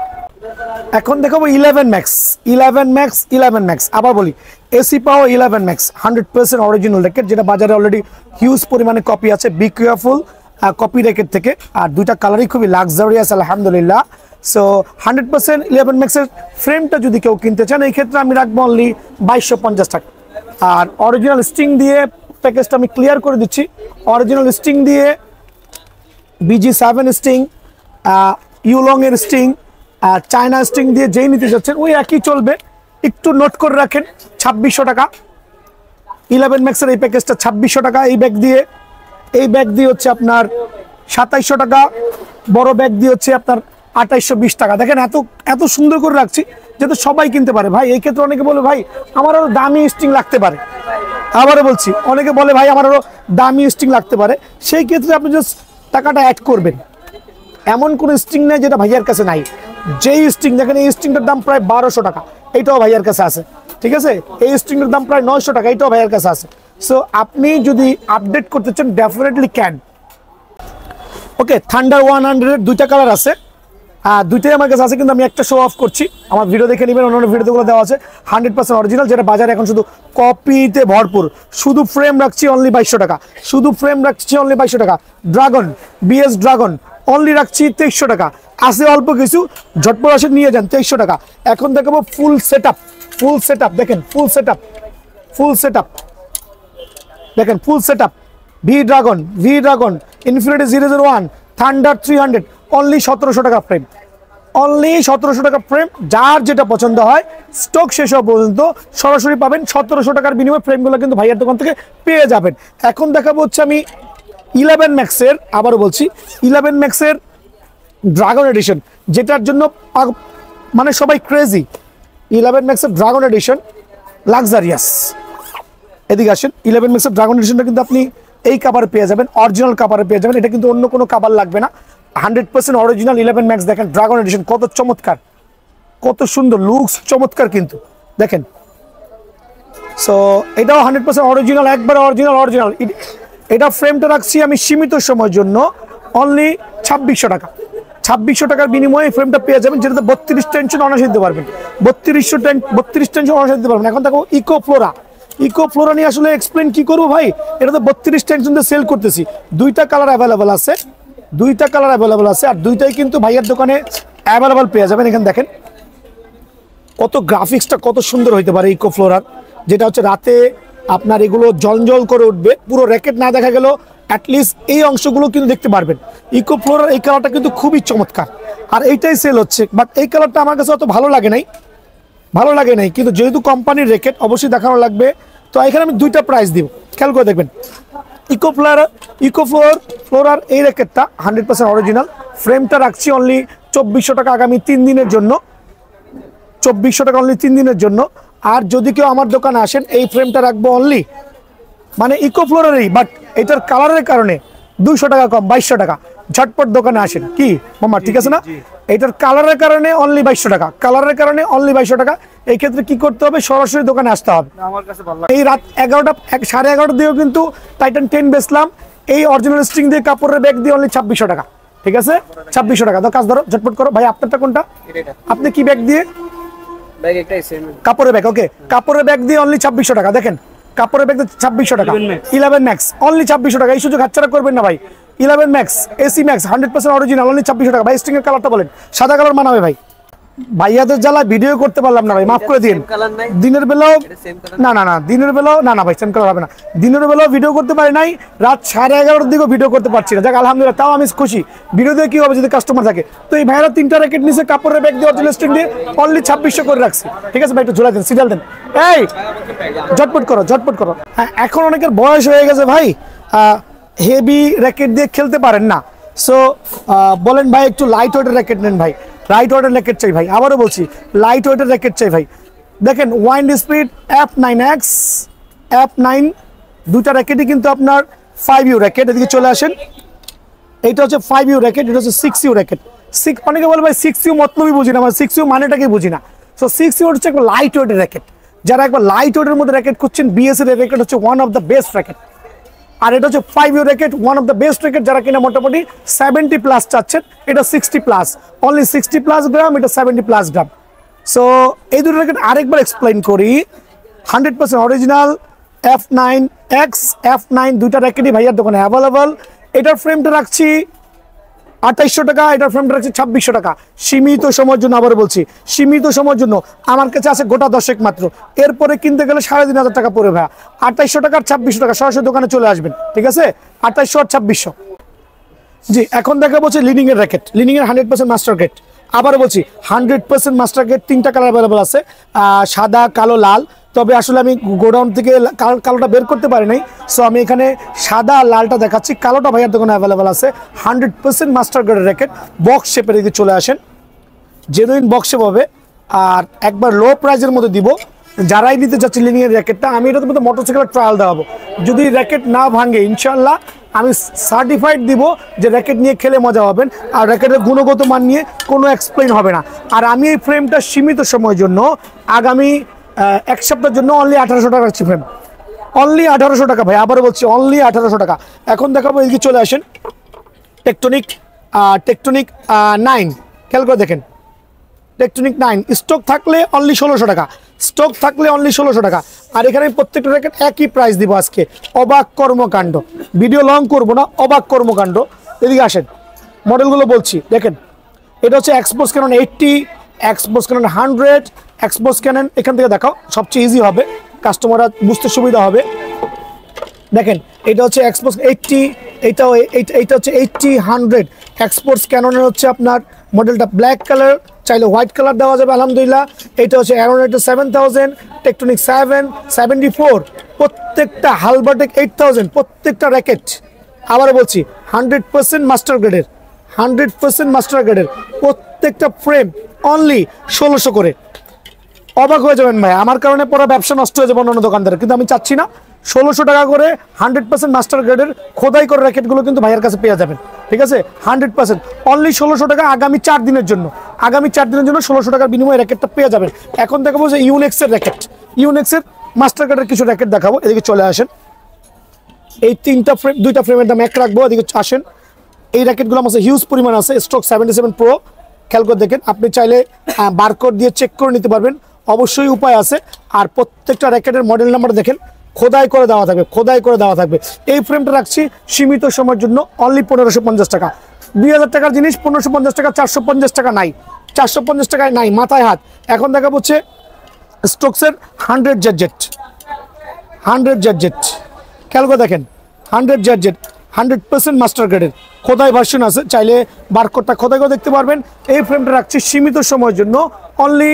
এখন দেখাবো 11 ম্যাক্স। আবার বলি, এসি পাওয়ার 11 ম্যাক্স 100% অরিজিনাল র্যাকেট, যেটা বাজারে অলরেডি হিউজ পরিমাণে কপি আছে। বি কেয়ারফুল কপি র্যাকেট থেকে। আর দুইটা কালারই খুবই লাক্সারিয়াস আলহামদুলিল্লাহ। সো 100% 11 ম্যাক্সের ফ্রেমটা যদি কেউ কিনতে চান, এই ক্ষেত্রে আমি রাখবো অনলি 2250 টাকা। আর অরিজিনাল স্টিং দিয়ে প্যাকেজটা আমি ক্লিয়ার করে দিচ্ছি। অরিজিনাল স্টিং দিয়ে, BG7 স্টিং, ইউলং এর স্টিং, চায়না স্টিং দিয়ে যেই নিতে যাচ্ছেন ওই একই চলবে। একটু নোট করে রাখেন, 2600 টাকা 11 ম্যাক্সের এই প্যাকেজটা 2600 টাকা। এই ব্যাগ দিয়ে হচ্ছে আপনার 2700 টাকা, বড় ব্যাগ দিয়ে হচ্ছে আপনার 2820 টাকা। দেখেন এত সুন্দর করে রাখছি যাতে সবাই কিনতে পারে। ভাই এই ক্ষেত্রে অনেকে বলে ভাই আমার আরো দামি স্টিং লাগতে পারে, আবারও বলছি অনেকে বলে ভাই আমার আরো দামি স্টিং লাগতে পারে, সেই ক্ষেত্রে আপনি জাস্ট টাকাটা অ্যাড করবেন। এমন কোন স্টিং নেই যেটা ভাইয়ার কাছে নাই। যেই স্টিং দেখেন, এই স্টিংটার দাম প্রায় 1200 টাকা, এইটাও ভাইয়ার কাছে আছে, ঠিক আছে। এই স্টিংটার দাম প্রায় 900 টাকা, এইটাও ভাইয়ার কাছে আছে। সো আপনি যদি আপডেট করতে চান ডেফিনেটলি ক্যান। ওকে, থান্ডার 100 এর দুইটা কালার আছে, দুইটাই আমার কাছে আছে, কিন্তু আমি একটা শো অফ করছি। আমার ভিডিও দেখে নেবেন, অন্যান্য ভিডিওগুলো দেওয়া আছে 100% অরিজিনাল, যেটা বাজারে এখন শুধু কপিতে ভরপুর। শুধু ফ্রেম রাখছি অনলি 2200 টাকা, শুধু ফ্রেম রাখছি অনলি 2200 টাকা। ড্রাগন, BS ড্রাগন অনলি রাখছি 2300 টাকা। আছে অল্প কিছু, ঝটপট আসে নিয়ে যান 2300 টাকা। এখন দেখাবো ফুল সেট আপ, দেখেন ফুল সেট আপ দেখেন, full set up V dragon, infinity 001, thunder 300 only 1700 টাকা ফ্রেম, অনলি 1700 টাকা ফ্রেম। যার যেটা পছন্দ হয় স্টক শেষ হওয়া পর্যন্ত সরাসরি পাবেন। 1700 টাকার বিনিময়ে ফ্রেমগুলো কিন্তু ভাইয়ার দোকান থেকে পেয়ে যাবেন। এখন দেখাবো হচ্ছে আমি 11 ম্যাক্সের, আবারও বলছি 11 ম্যাক্সের ড্রাগন এডিশন, যেটার জন্য মানে সবাই ক্রেজি। 11 ম্যাক্সের ড্রাগন এডিশন লাক্সারিয়াস। এদিকে আসেন, 11 ম্যাক্সের ড্রাগন এডিশনটা কিন্তু আপনি এই কাভারে পেয়ে যাবেন, অরিজিনাল কাভারে পেয়ে যাবেন। এটা কিন্তু অন্য কোনো কাভার লাগবে না, 100% অরিজিনাল 11 ম্যাক্স। দেখেন ড্রাগন এডিশন কত চমৎকার, কত সুন্দর লুকস, চমৎকার কিন্তু দেখেন। সো এটাও 100% অরিজিনাল, একবারে অরিজিনাল। এটা ফ্রেমটা রাখছি আমি সীমিত সময়ের জন্য অনলি 2600 টাকা। 2600 টাকার বিনিময়ে ফ্রেমটা পেয়ে যাবেন, যেটাতে 32 টেনশন অনার্স দিতে পারবেন, 32 টেনশন অনার্স দিতে পারবেন। এখন দেখো ইকো ফ্লোরা নিয়ে আসলে এক্সপ্লেন কি করবো ভাই, এটা তো 32 টেনশন দিয়ে সেল করতেছি। দুইটা কালার অ্যাভেলেবল আছে, আর দুইটাই কিন্তু ভাইয়ের দোকানে অ্যাভেলেবল পেয়ে যাবেন। এখানে দেখেন কত গ্রাফিক্সটা কত সুন্দর হইতে পারে ইকো ফ্লোরার, যেটা হচ্ছে রাতে আপনার এগুলো জলজল করে উঠবে, পুরো র্যাকেট না দেখা গেল অ্যাটলিস্ট এই অংশগুলো কিন্তু দেখতে পারবেন। ইকো ফ্লোরার এই কালারটা কিন্তু খুবই চমৎকার, আর এইটাই সেল হচ্ছে, বাট এই কালারটা আমার কাছে অত ভালো লাগে নাই, কিন্তু যেহেতু কোম্পানির র্যাকেট অবশ্যই দেখানো লাগবে। তো এখানে আমি দুইটা প্রাইস দিব, খেয়াল করে দেখবেন। ইকো ফ্লোরার এই র্যাকেটটা 100% অরিজিনাল, ফ্রেমটা রাখছি অনলি 2400 টাকা আগামী 3 দিনের জন্য, 2400 টাকা অনলি 3 দিনের জন্য। আর যদি কেউ আমার দোকানে আসেন এই ফ্রেমটা রাখবো অনলি, মানে ইকো ফ্লোরারই, বাট এটার কালারের কারণে 200 টাকা কম, 2200 টাকা। ঝটপট দোকানে আসেন, কি মামা ঠিক আছে না? এটার কালারের কারণে অনলি 2200 টাকা, কালারের কারণে অনলি 2200 টাকা। এই ক্ষেত্রে কি করতে হবে, সরাসরি দোকানে আসতে হবে। এই রাত 11টা 11:30 দিয়েও কিন্তু টাইটান 10 বেচলাম, এই অরিজিনাল স্ট্রিং দিয়ে কাপড়ের ব্যাগ দিয়ে অনলি 2600 টাকা, ঠিক আছে? 2600 টাকা। তো কাজ ধরো, ঝটপট করো ভাই। আপনারটা কোনটা? আপনি কি ব্যাগ দিয়ে? কাপড়ের ব্যাগ, ওকে। কাপড়ের ব্যাগ দিয়ে অনলি 2600 টাকা। দেখেন কাপড়ের ব্যাগ 2600 টাকা, 11 ম্যাক্স অনলি 2600 টাকা। এই সুযোগ হাতছাড়া করবেন না ভাই। 11 max AC max 100% original only 2600 টাকা। ভাই স্ট্রিং এর কালারটা বলেন, সাদা কালার মানাবে ভাই। ভাইয়াদের জ্বালা ভিডিও করতে পারলাম না ভাই, মাফ করে দিন। দিনের বেলাও না দিনের বেলাও না ভাই, সেম কালার হবে না। দিনের বেলাও ভিডিও করতে পারি নাই, রাত 11:30 দিকেও ভিডিও করতে পারছি না। যাক আলহামদুলিল্লাহ, তাও আমি খুশি। ভিডিও দিয়ে কি হবে যদি কাস্টমার থাকে। তো এই ভাইয়ারা 3টা র্যাকেট নিচে কাপড়ের ব্যাগ দিয়ে অরিজিনাল স্ট্রিং দিয়ে অনলি 2600 করে রাখছি, ঠিক আছে ভাই? একটু ঝুলা দেন, সিরিয়াল দেন, এই ঝটপট করো। হ্যাঁ, এখন অনেকের বয়স হয়ে গেছে ভাই, হেভি র্যাকেট দিয়ে খেলতে পারেন না। সো বলেন ভাই একটু লাইট ওয়েটের র্যাকেট নেন ভাই, লাইট ওয়েটের র্যাকেট চাই ভাই। আবারও বলছি, লাইট ওয়েটের র্যাকেট চাই ভাই। দেখেন ওয়াইন্ড স্পিড F9X F9 দুইটা র্যাকেটই কিন্তু আপনার 5U র্যাকেট। এদিকে চলে আসেন, এইটা হচ্ছে 5U র্যাকেট, এটা হচ্ছে 6U র্যাকেট। অনেকে বলে ভাই 6U মতলবই বুঝি না, 6U মানেটাকে বুঝি না। সো 6U হচ্ছে একটা লাইট ওয়েটের র্যাকেট। যারা একবার লাইট ওয়েটের মধ্যে র্যাকেট খুঁজছেন, BS এর র্যাকেট হচ্ছে one of the best racket. আর এটা হচ্ছে 5U racket, one of the best racket. যারা কিনা মোটামুটি 70+ চাচ্ছেন, এটা 60+, অনলি 60+ গ্রাম, এটা 70+ গ্রাম। সো এই দুটো র্যাকেট আরেকবার এক্সপ্লেইন করি। 100% অরিজিনাল F9X F9 দুইটা র্যাকেটই ভাইয়ার দোকানে অ্যাভেলেবল। এটার ফ্রেমটা রাখছি 2800 টাকা, এটার ফ্রেমটা রাখছি 2600 টাকা। সীমিত সময়ের জন্য, আবার বলছি সীমিত সময়ের জন্য। আমার কাছে আছে গোটা 10 মাত্র, এরপরে কিনতে গেলে 3500 টাকা পড়ে ভাইয়া। 2800 টাকা আর 2600 টাকা, সরাসরি দোকানে চলে আসবেন, ঠিক আছে? 2800 আর 2600। জি, এখন দেখা বলছে লিডিং এর র্যাকেট, লিডিং এর 100% মাস্টার গেট। আবার বলছি 100% মাস্টার গেট, 3টা কালার অ্যাভেলেবল আছে, সাদা, কালো, লাল। তবে আসলে আমি গোডাউন থেকে কালোটা বের করতে পারি নাই, সো আমি এখানে সাদা আর লালটা দেখাচ্ছি। কালোটা ভাইয়ার দোকানে অ্যাভেলেবল আছে। 100% মাস্টার গেটের র্যাকেট, বক্স শেপের। দিকে চলে আসেন, জেনুইন বক্স শেপ হবে। আর একবার লো প্রাইজের মধ্যে দিব, যারাই নিতে চাচ্ছে লিডিং এর র্যাকেটটা। আমি এটার মধ্যে মোটরসাইকেলের ট্রায়াল দেওয়াবো, যদি র্যাকেট না ভাঙে ইনশাল্লাহ আমি সার্টিফাইড দিব যে র্যাকেট নিয়ে খেলে মজা হবেন। আর র্যাকেটের গুণগত মান নিয়ে কোনো এক্সপ্লেইন হবে না। আর আমি এই ফ্রেমটা সীমিত সময়ের জন্য, আগামী 1 সপ্তাহের জন্য অনলি 1800 টাকা রাখছি ফ্রেম, অনলি 1800 টাকা ভাই। আবারও বলছি অনলি 1800 টাকা। এখন দেখাবো, এদিকে চলে আসেন, টেকটনিক 9, খেয়াল করে দেখেন। টেকটনিক 9 স্টক থাকলে অনলি 1600 টাকা, স্টক থাকলে অনলি 1600 টাকা। আর এখানে প্রত্যেকটা র্যাকেট একই প্রাইস দিব আজকে। অবাক কর্মকাণ্ড, ভিডিও লং করবো না, অবাক কর্মকাণ্ড। এদিকে আসেন, মডেলগুলো বলছি দেখেন। এটা হচ্ছে expose Canon 80, expose Canon 100, expose Canon. এখান থেকে দেখাও, সবচেয়ে ইজি হবে, কাস্টমাররা বুঝতে সুবিধা হবে। দেখেন এটা হচ্ছে এক্সপোজ 80, এইটা হচ্ছে 80, 100। এক্সপোর্টস ক্যাননের হচ্ছে আপনার মডেলটা ব্ল্যাক কালার, চাইলে হোয়াইট কালার দেওয়া যাবে আলহামদুলিল্লাহ। এটা হচ্ছে অ্যারোনেটা 7000, টেকটনিক 774, প্রত্যেকটা হালবার্টেক 8000, প্রত্যেকটা র্যাকেট। আবার বলছি 100% মাস্টার গ্রেডের, 100% মাস্টার গ্রেডের প্রত্যেকটা ফ্রেম অনলি 1600 করে। অবাক হয়ে যাবেন ভাই, আমার কারণে পুরো ব্যবসা নষ্ট হয়ে যাবে অন্য দোকানদারের, কিন্তু আমি চাচ্ছি না। 1600 টাকা করে 100% মাস্টার গ্রেডের খোদাই করে র্যাকেটগুলো কিন্তু ভাইয়ের কাছে পেয়ে যাবেন, ঠিক আছে? 100% অনলি 1600 টাকা আগামী 4 দিনের জন্য, আগামী 4 দিনের জন্য 1600 টাকার বিনিময়ে র্যাকেটটা পেয়ে যাবেন। এখন দেখাবো যে ইউনেক্সের র্যাকেট, ইউনেক্সের মাস্টার গ্রেডের কিছু র্যাকেট দেখাবো। এদিকে চলে আসেন, এই 3টা ফ্রেম, 2টা ফ্রেমের দাম এক রাখবো। এদিকে আসেন, এই র্যাকেটগুলো আমার হিউজ পরিমাণ আছে, স্টক 77 প্রো। খেয়াল করে দেখেন, আপনি চাইলে বারকোড দিয়ে চেক করে নিতে পারবেন, অবশ্যই উপায় আছে। আর প্রত্যেকটা র্যাকেটের মডেল নাম্বার দেখেন, খোদাই করে দেওয়া থাকবে, খোদাই করে দেওয়া থাকবে। এই ফ্রেমটা রাখছি সীমিত সময়ের জন্য অনলি 1550 টাকা। 2000 টাকার জিনিস 1550 টাকা, 450 টাকা নাই, 450 টাকায় নাই, মাথায় হাত। এখন দেখা হচ্ছে স্টোকসের 100 জেট, 100 জেট খেয়াল করে দেখেন 100 জেট 100% মাস্টার গ্রেডের খোদাই ভার্সন আছে, চাইলে বারকোডটা খোদাই করে দেখতে পারবেন। এই ফ্রেমটা রাখছি সীমিত সময়ের জন্য অনলি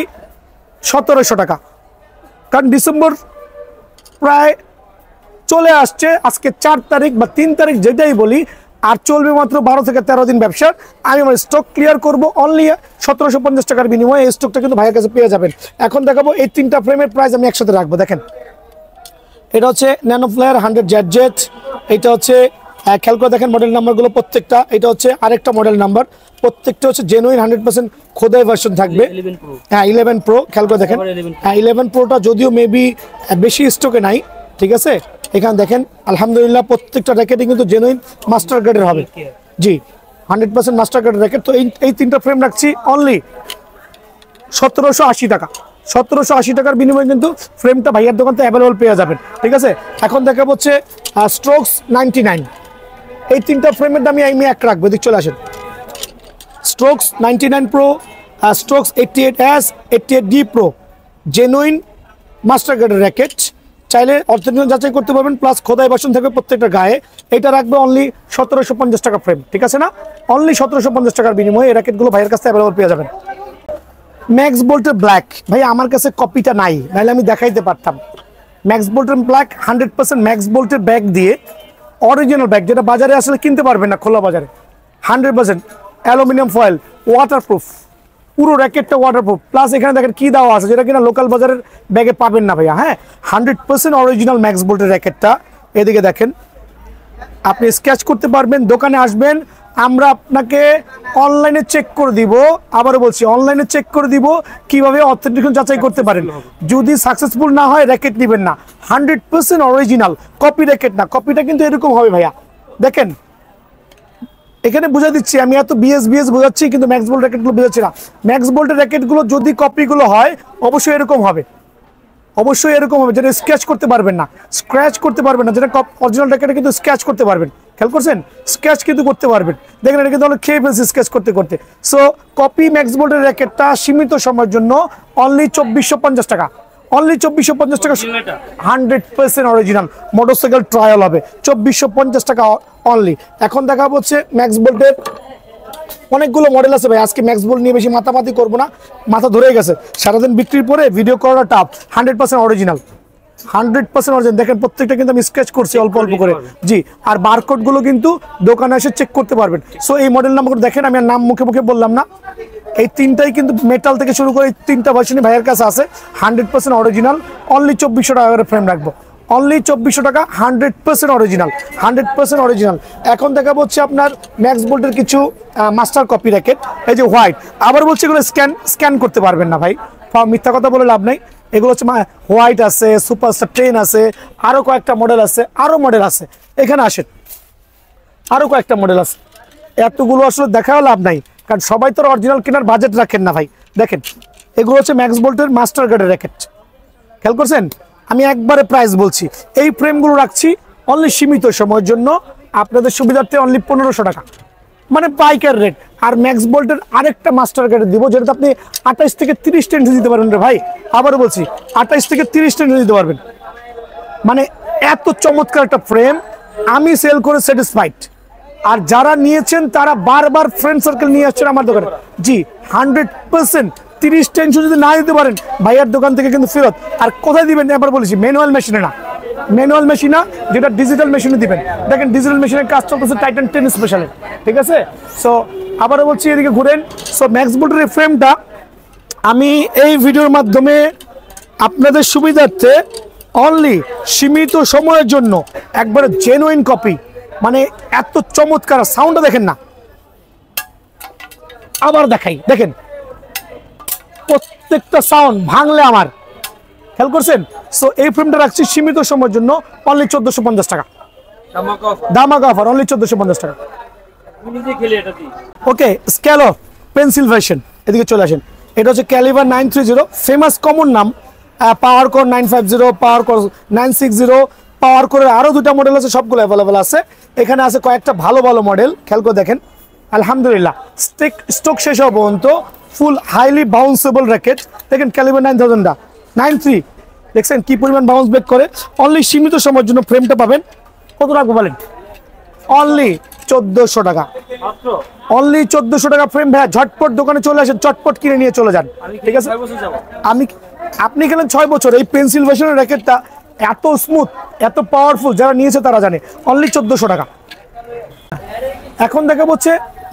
1700 টাকা, কারণ ডিসেম্বর প্রায় চলে আসছে, আজকে 4 তারিখ বা 3 তারিখ যেটাই বলি, আর চলবে মাত্র 12 থেকে 13 দিন ব্যবসা। আমি আমার স্টক ক্লিয়ার করব অনলি 1750 টাকার বিনিময়ে। এই স্টকটা কিন্তু ভাইয়ের কাছে পেয়ে যাবেন। এখন দেখাবো এই 3টা ফ্রেমের প্রাইস আমি একসাথে রাখবো। দেখেন এটা হচ্ছে ন্যানো ফ্লেয়ার 100 জেট, এটা হচ্ছে খেয়াল করে দেখেন মডেল নাম্বারগুলো প্রত্যেকটা, এটা হচ্ছে আরেকটা মডেল নাম্বার, প্রত্যেকটা হচ্ছে জেনুইন 100% খোদাই ভার্সন থাকবে। হ্যাঁ 11 প্রো খেয়াল করে দেখেন, হ্যাঁ 11 প্রোটা যদিও মেবি বেশি স্টকে নাই, ঠিক আছে। এখানে দেখেন আলহামদুলিল্লাহ প্রত্যেকটা র্যাকেটই কিন্তু জেনুইন মাস্টার গ্রেডের হবে, জি 100% মাস্টার গ্রেডের র্যাকেট। তো এই 3টা ফ্রেম রাখছি অনলি 1780 টাকা। 1780 টাকার বিনিময়ে কিন্তু ফ্রেমটা ভাইয়ার দোকান থেকে অ্যাভেলেবল পেয়ে যাবেন, ঠিক আছে। এখন দেখা হচ্ছে স্ট্রোকস 99, এই 3টা ফ্রেমের দামই আমি এক রাখবো, দিক চলে আসেন। Strokes 99 pro, strokes 88S 88D pro, genuine master গ্রেডের র্যাকেট, চাইলে অর্থনীতি যাচাই করতে পারবেন, প্লাস খোদাই ভার্সন থাকবে প্রত্যেকটা গায়ে। এটা রাখবে অনলি 1750 টাকা ফ্রেম, ঠিক আছে না, অনলি 1750 টাকার বিনিময়ে এই র্যাকেটগুলো ভাইয়ের কাছে অ্যাভেলেবল পেয়ে যাবেন। ম্যাক্স বোল্টের ব্ল্যাক ভাই আমার কাছে কপিটা নাই, নাহলে আমি দেখাইতে পারতাম। ম্যাক্স বোল্টের ব্ল্যাক 100% ম্যাক্স বোল্টের ব্যাগ দিয়ে, অরিজিনাল ব্যাগ যেটা বাজারে আসলে কিনতে পারবেন না খোলা বাজারে, 100% অ্যালুমিনিয়াম ফয়েল, ওয়াটারপ্রুফ, পুরো র্যাকেটটা ওয়াটারপ্রুফ, প্লাস এখানে দেখেন কি দেওয়া আছে যেটা কিনা লোকাল বাজারের ব্যাগে পাবেন না ভাইয়া। হ্যাঁ 100% অরিজিনাল ম্যাক্স বোল্টের র্যাকেটটা, এদিকে দেখেন আপনি স্কেচ করতে পারবেন, দোকানে আসবেন, আমরা আপনাকে অনলাইনে চেক করে দিব, আবারও বলছি অনলাইনে চেক করে দিব কিভাবে অথেন্টিকেশন যাচাই করতে পারেন। যদি সাকসেসফুল না হয় র্যাকেট নেবেন না, 100% অরিজিনাল, কপি র্যাকেট না। কপিটা কিন্তু এরকম হবে ভাইয়া, দেখেন এখানে বুঝা দিচ্ছি আমি, এত বিএস বোঝাচ্ছি কিন্তু ম্যাক্স বোল্ট র্যাকেটগুলো বোঝাচ্ছি না। ম্যাক্স বোল্টের র্যাকেটগুলো যদি কপিগুলো হয় অবশ্যই এরকম হবে, অবশ্যই এরকম হবে, যেটা স্কেচ করতে পারবেন না, স্ক্র্যাচ করতে পারবেন না, যেটা অরিজিনাল র্যাকেটে কিন্তু স্কেচ করতে পারবেন, খেয়াল করছেন স্কেচ কিন্তু করতে পারবেন। দেখেন এটা কিন্তু খেয়ে ফেলছে স্কেচ করতে করতে। সো কপি ম্যাক্স বোল্টের র্যাকেটটা সীমিত সময়ের জন্য অনলি 2450 টাকা, অনলি 2450 টাকা, 100% অরিজিনাল মোটরসাইকেল ট্রায়াল হবে, 2450 টাকা অনলি। এখন দেখা হচ্ছে ম্যাক্স বোল্টের অনেকগুলো মডেল আছে ভাই, আজকে ম্যাক্স বোল্ট নিয়ে বেশি মাতামাতি করবো না, মাথা ধরে গেছে সারাদিন বিক্রির পরে ভিডিও করাটা টাফ। 100% অরিজিনাল, 100% অরিজিনাল, দেখেন প্রত্যেকটা কিন্তু আমি স্কেচ করছি অল্প অল্প করে, জি। আর বারকোড গুলো কিন্তু দোকানে এসে চেক করতে পারবেন। সো এই মডেল নাম্বার দেখেন, আমি আর নাম মুখে মুখে বললাম না, এই 3টাই কিন্তু মেটাল থেকে শুরু করে এই 3টা ভার্সনই ভাইয়ের কাছে আছে, 100% অরিজিনাল, অনলি 2400 টাকা করে ফ্রেম রাখবো, অনলি 2400 টাকা, 100% অরিজিনাল, 100% অরিজিনাল। এখন দেখাবো হচ্ছে আপনার ম্যাক্স বোল্টের কিছু মাস্টার কপি র্যাকেট, এই যে হোয়াইট, আবার বলছি এগুলো স্ক্যান করতে পারবেন না ভাই, মিথ্যা কথা বলে লাভ নাই। এগুলো হচ্ছে হোয়াইট আছে, সুপারস্টার 10 আছে, আরো কয়েকটা মডেল আছে, আরো মডেল আছে, এখানে আসেন আরো কয়েকটা মডেল আছে, এতগুলো আসলে দেখাও লাভ নাই, কারণ সবাই তো অরিজিনাল কেনার বাজেট রাখেন না ভাই। দেখেন এগুলো হচ্ছে ম্যাক্স বোল্টের মাস্টার গ্রেডের র্যাকেট, খেয়াল করছেন, আমি একবারে প্রাইস বলছি। এই ফ্রেমগুলো রাখছি অনলি সীমিত সময়ের জন্য আপনাদের সুবিধার্থে অনলি 1500 টাকা, মানে পাইকার রেট। আর ম্যাক্স বোল্টের আরেকটা মাস্টার গ্রেড দিব, যেটা আপনি 28 থেকে 30 টেন্স দিতে পারবেন রে ভাই, আবারও বলছি 28 থেকে 30 টেন্স দিতে পারবেন। মানে এত চমৎকার একটা ফ্রেম, আমি সেল করে স্যাটিসফাইড, আর যারা নিয়েছেন তারা বারবার ফ্রেন্ড সার্কেল নিয়ে আসছেন আমার দোকানে, জি 100%। 30 টেনশন যদি না দিতে পারেন ভাইয়ার দোকান থেকে কিন্তু ফেরত। আর কোথায় দিবেন এবার বলেছি, ম্যানুয়াল মেশিনে না, ম্যানুয়াল মেশিন না, যেটা ডিজিটাল মেশিনে দিবেন। দেখেন ডিজিটাল মেশিনের কাজ চলতেছে টাইটান 10 স্পেশালে, ঠিক আছে। সো আবারও বলছি এদিকে ঘুরেন। সো ম্যাক্স বোল্টের এই ফ্রেমটা আমি এই ভিডিওর মাধ্যমে আপনাদের সুবিধার্থে অনলি সীমিত সময়ের জন্য একবারে জেনুইন কপি, মানে এত চমৎকার সাউন্ডটা দেখেন না, আবার দেখাই, দেখেন প্রত্যেকটা সাউন্ড ভাঙলে আমার, খেয়াল করছেন। সো এই ফ্রেমটা রাখছি সীমিত সময়ের জন্য অনলি 1450 টাকা, ধামাকা অফার, অনলি 1450 টাকা। ওকে, স্ক্যালো পেন্সিল ভার্সন, এদিকে চলে আসেন। এটা হচ্ছে ক্যালিবার 930, ফেমাস কমন নাম, পাওয়ার কোর 950, পাওয়ার কোর 960, পাওয়ার কোরের আরো 2টা মডেল আছে, সবগুলো অ্যাভেলেবল আছে। এখানে আছে কয়েকটা ভালো ভালো মডেল, খেয়াল করে দেখেন। আলহামদুলিল্লাহ স্টক শেষ হওয়া পর্যন্ত ফুল হাইলি বাউন্সেবল র্যাকেট। দেখেন ক্যালিবার 9000 93 দেখছেন কি পরিমাণ বাউন্স ব্যাক করে। অনলি সীমিত সময়ের জন্য ফ্রেমটা পাবেন, কত রাখবো বলেন? অনলি 1400 টাকা, মাত্র অনলি 1400 টাকা ফ্রেম। ভাইয়া ঝটপট দোকানে চলে আসেন, চটপট কিনে নিয়ে চলে যান, ঠিক আছে? আপনি খেলেন 6 বছর। এই পেন্সিল ভার্সনের র্যাকেটটা এত স্মুথ, এত পাওয়ারফুল, যারা নিয়েছে তারা জানে। অনলি 1400 টাকা। এখন দেখা হচ্ছে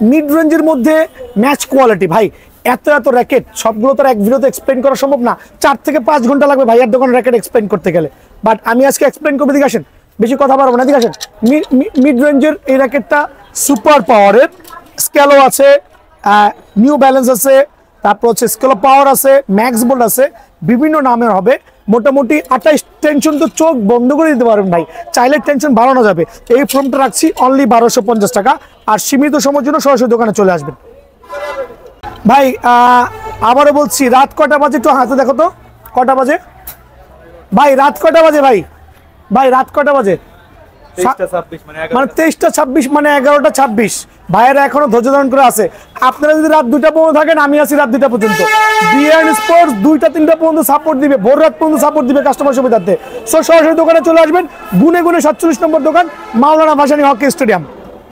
মিড রেঞ্জের মধ্যে ম্যাচ কোয়ালিটি। ভাই এত এত র্যাকেট সবগুলো তো এক ভিডিওতে এক্সপ্লেন করা সম্ভব না, 4 থেকে 5 ঘন্টা লাগবে ভাইয়ার দোকানে র্যাকেট এক্সপ্লেন করতে গেলে। বাট আমি আজকে এক্সপ্লেন করবো, দিকে আসেন, বেশি কথা পারবো না, দিকে আসেন। মিড রেঞ্জের এই র্যাকেটটা সুপার পাওয়ারের, স্কেলো আছে, নিউ ব্যালেন্স আছে, তারপর হচ্ছে স্কেলো পাওয়ার আছে, ম্যাক্স বোল্ট আছে, বিভিন্ন নামের হবে। মোটামুটি 28 টেনশন তো চোখ বন্ধ করে দিতে পারবেন ভাই, চাইলে টেনশন বাড়ানো যাবে। এই ফোনটা রাখছি অনলি 1250 টাকা, আর সীমিত সময়ের জন্য সরাসরি দোকানে চলে আসবেন। ভাই আবারও বলছি, রাত কটা বাজে একটু হাতে দেখো তো, কটা বাজে ভাই? রাত কটা বাজে ভাই? ভাই রাত কটা বাজে? মানে 23টা 26, মানে 11টা 26। ভাইয়েরা এখনো ধৈর্য ধারণ করে আছে। আপনারা যদি রাত 2টা পর্যন্ত থাকেন, আমি আছি রাত 2টা পর্যন্ত। বিএন স্পোর্টস 2টা 3টা পর্যন্ত সাপোর্ট দিবে, ভোর রাত পর্যন্ত সাপোর্ট দিবে কাস্টমার সুবিধার্থে। সো সরাসরি দোকানে চলে আসবেন, গুনে গুনে 47 নম্বর দোকান, মাওলানা ভাসানী হকি স্টেডিয়াম।